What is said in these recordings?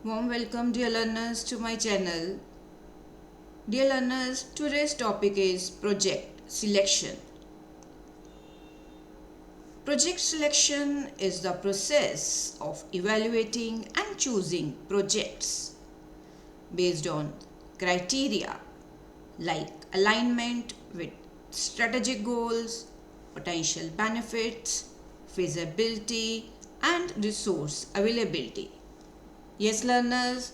Warm welcome, dear learners, to my channel. Dear learners, today's topic is project selection. Project selection is the process of evaluating and choosing projects based on criteria like alignment with strategic goals, potential benefits, feasibility, and resource availability. Yes learners,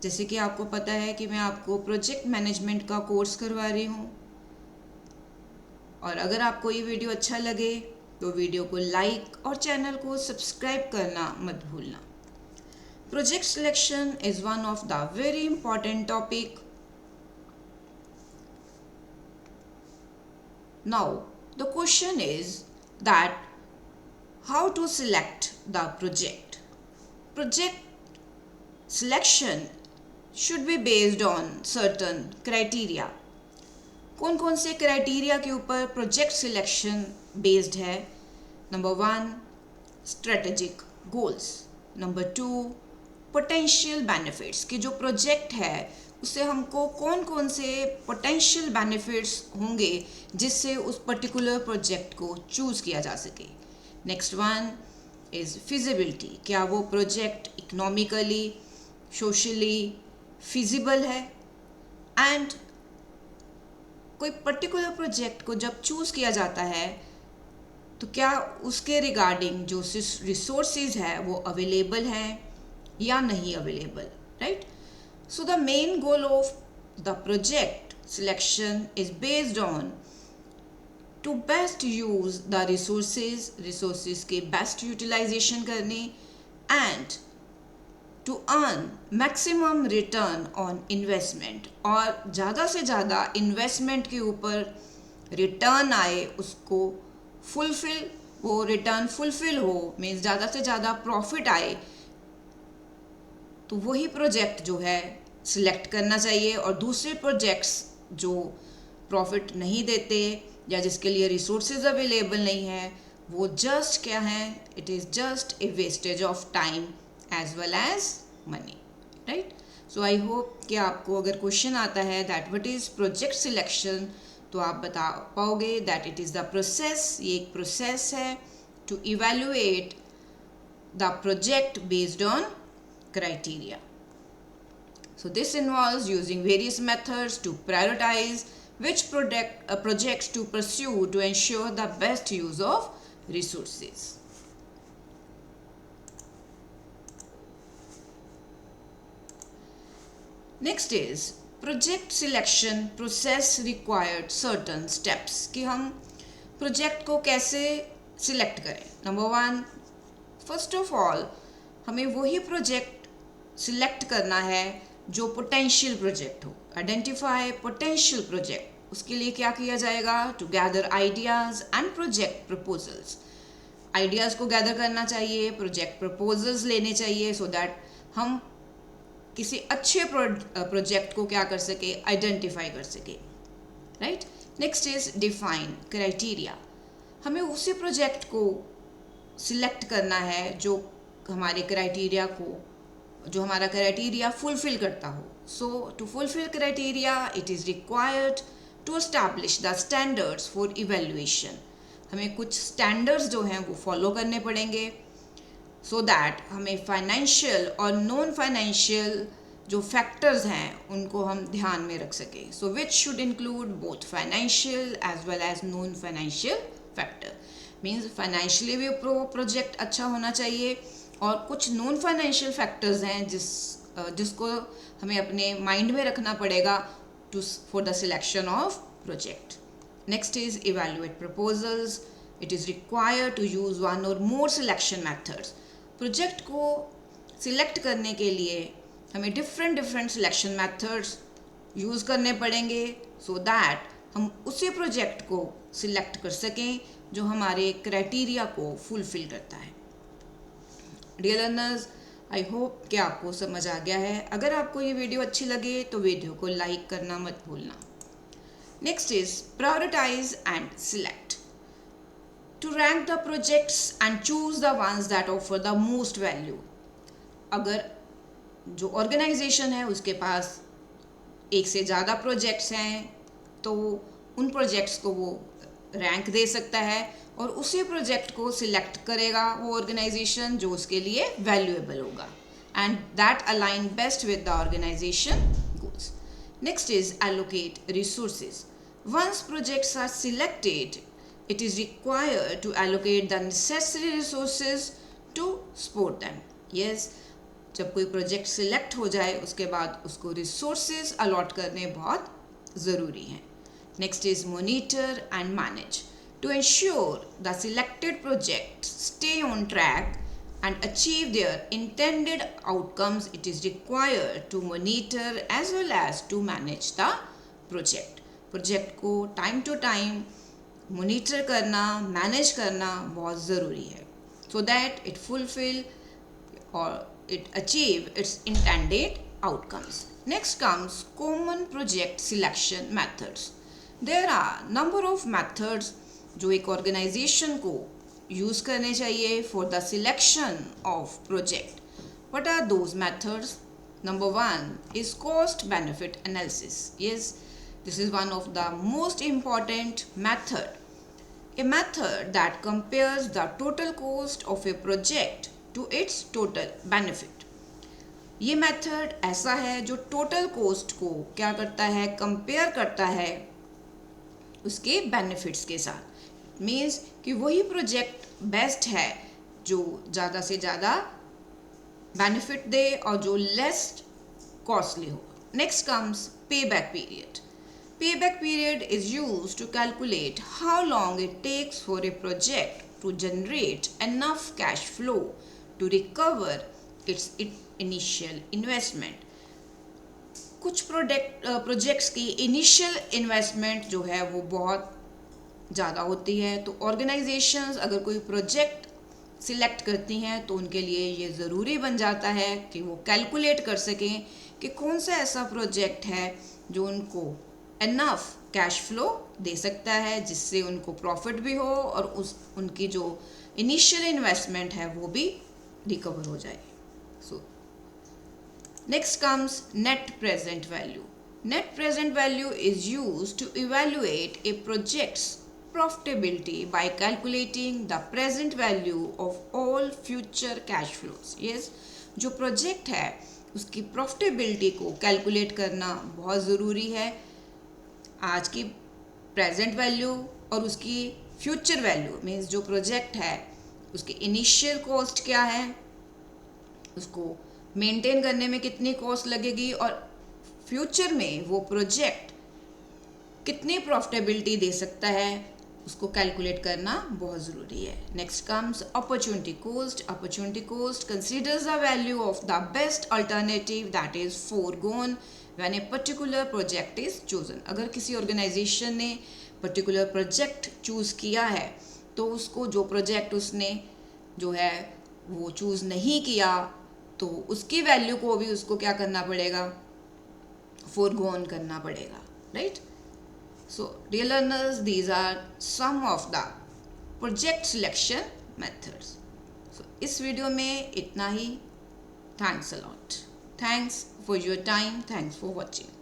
जैसे कि आपको पता है कि मैं आपको project management का course करवा रही हूँ और अगर आपको ये वीडियो अच्छा लगे तो वीडियो को लाइक और चैनल को सब्सक्राइब करना मत भूलना. Project selection is one of the very important topic. Now the question is that how to select the project. Project selection should be based on certain criteria. कौन कौन से criteria के ऊपर प्रोजेक्ट सिलेक्शन बेस्ड है? Number 1, strategic goals. Number 2, potential benefits, कि जो project है उससे हमको कौन कौन से पोटेंशियल बेनिफिट्स होंगे जिससे उस पर्टिकुलर प्रोजेक्ट को चूज़ किया जा सके. नेक्स्ट वन इज़ फिजिबिलिटी, क्या वो प्रोजेक्ट इकोनॉमिकली सोशली फिजिबल है. एंड कोई पर्टिकुलर प्रोजेक्ट को जब चूज़ किया जाता है तो क्या उसके रिगार्डिंग जो रिसोर्सेज है वो अवेलेबल हैं या नहीं available, right. So the main goal of the project selection is based on to best use the resources के बेस्ट यूटिलाइजेशन करने and to earn maximum return on investment, और ज़्यादा से ज़्यादा इन्वेस्टमेंट के ऊपर रिटर्न आए, उसको फुलफिल, वो रिटर्न फुलफिल हो, मीन्स ज़्यादा से ज़्यादा प्रॉफिट आए, तो वही प्रोजेक्ट जो है सिलेक्ट करना चाहिए. और दूसरे प्रोजेक्ट्स जो प्रॉफिट नहीं देते या जिसके लिए रिसोर्सेज अवेलेबल नहीं है, वो जस्ट क्या है, it is just a wastage of time as well as money, right. So I hope कि आपको अगर क्वेश्चन आता है that what is project selection, तो आप बता पाओगे that it is the process, ये एक प्रोसेस है to evaluate the project based on criteria. So this involves using various methods to prioritize which projects to pursue to ensure the best use of resources. Next is project selection process required certain steps, कि हम project को कैसे select करें. Number 1, first of all हमें वही project select करना है जो पोटेंशियल प्रोजेक्ट हो. आइडेंटिफाई पोटेंशियल प्रोजेक्ट, उसके लिए क्या किया जाएगा, to gather ideas and project proposals. Ideas को गैदर करना चाहिए, प्रोजेक्ट प्रपोजल्स लेने चाहिए, सो दैट हम किसी अच्छे प्रोजेक्ट को क्या कर सके, आइडेंटिफाई कर सके, right. Next is define criteria, हमें उसी प्रोजेक्ट को सिलेक्ट करना है जो हमारे क्राइटेरिया को, जो हमारा क्राइटेरिया फुलफिल करता हो. So to fulfil criteria it is required to establish the standards for evaluation. हमें कुछ स्टैंडर्ड्स जो हैं वो फॉलो करने पड़ेंगे सो दैट हमें फाइनेंशियल और नॉन फाइनेंशियल जो फैक्टर्स हैं उनको हम ध्यान में रख सकें. So which should include both financial as well as non financial factor. Means financially भी प्रोजेक्ट अच्छा होना चाहिए और कुछ नॉन फाइनेंशियल फैक्टर्स हैं जिसको हमें अपने माइंड में रखना पड़ेगा to for the selection of project. Next is evaluate proposals, it is required to use one or more selection methods. Project को सिलेक्ट करने के लिए हमें डिफरेंट सिलेक्शन मेथड्स यूज़ करने पड़ेंगे सो दैट हम उसी प्रोजेक्ट को सिलेक्ट कर सकें जो हमारे क्राइटेरिया को फुलफिल करता है. डियर लर्नर्स, आई होप कि आपको समझ आ गया है. अगर आपको ये वीडियो अच्छी लगे तो वीडियो को लाइक करना मत भूलना. Next is prioritise and select. To rank the projects and choose the ones that offer the most value. अगर जो ऑर्गेनाइजेशन है उसके पास एक से ज़्यादा प्रोजेक्ट्स हैं तो उन प्रोजेक्ट्स को वो रैंक दे सकता है और उसी प्रोजेक्ट को सिलेक्ट करेगा वो ऑर्गेनाइजेशन जो उसके लिए वैल्यूएबल होगा and that align best with the organisation goals. Next is allocate resources. Once projects are selected it is required to allocate the necessary resources to support them. Yes, जब कोई project select हो जाए उसके बाद उसको resources allot करने बहुत ज़रूरी हैं. Next is monitor and manage. To ensure the selected project stay on track and achieve their intended outcomes, it is required to monitor as well as to manage the project. Project को time to time monitor करना, manage करना बहुत ज़रूरी है so that it fulfil और it achieve its intended outcomes. Next comes common project selection methods. There are number of methods जो एक organisation को यूज़ करने चाहिए for the selection of project. What are those methods? Number 1 is cost benefit analysis. Yes, this is one of the most important method. A method that compares the total cost of a project to its total benefit. ये method ऐसा है जो total cost को क्या करता है, compare करता है उसके बेनिफिट्स के साथ. मीन्स कि वही प्रोजेक्ट बेस्ट है जो ज़्यादा से ज़्यादा बेनिफिट दे और जो लेस कॉस्टली हो. नेक्स्ट कम्स पे back period. Payback period is used to calculate how long it takes for a project to generate enough cash flow to recover its initial investment. कुछ प्रोजेक्ट्स की initial investment जो है वो बहुत ज़्यादा होती है तो ऑर्गेनाइजेशंस अगर कोई प्रोजेक्ट सिलेक्ट करती हैं तो उनके लिए ये ज़रूरी बन जाता है कि वो कैलकुलेट कर सकें कि कौन सा ऐसा प्रोजेक्ट है जो उनको इनफ कैश फ्लो दे सकता है जिससे उनको प्रॉफिट भी हो और उनकी जो इनिशियल इन्वेस्टमेंट है वो भी रिकवर हो जाए. So next comes net present value. Net present value is used to evaluate a projects profitability by calculating the present value of all future cash flows. Yes, जो प्रोजेक्ट है उसकी profitability को calculate करना बहुत ज़रूरी है. आज की प्रेजेंट वैल्यू और उसकी फ्यूचर वैल्यू मीन्स जो प्रोजेक्ट है उसकी इनिशियल कॉस्ट क्या है, उसको मेंटेन करने में कितनी कॉस्ट लगेगी और फ्यूचर में वो प्रोजेक्ट कितनी प्रॉफिटेबिलिटी दे सकता है उसको कैलकुलेट करना बहुत ज़रूरी है. Next comes opportunity cost. Opportunity cost considers the value of the best alternative that is forgone when a particular project is chosen. अगर किसी ऑर्गेनाइजेशन ने पर्टिकुलर प्रोजेक्ट चूज़ किया है तो उसको जो प्रोजेक्ट उसने जो है वो चूज़ नहीं किया तो उसकी वैल्यू को भी उसको क्या करना पड़ेगा, फोरगोन करना पड़ेगा. Right. So, dear learners, these are some of the project selection methods. So, इस वीडियो में इतना ही. Thanks a lot. Thanks for your time. Thanks for watching.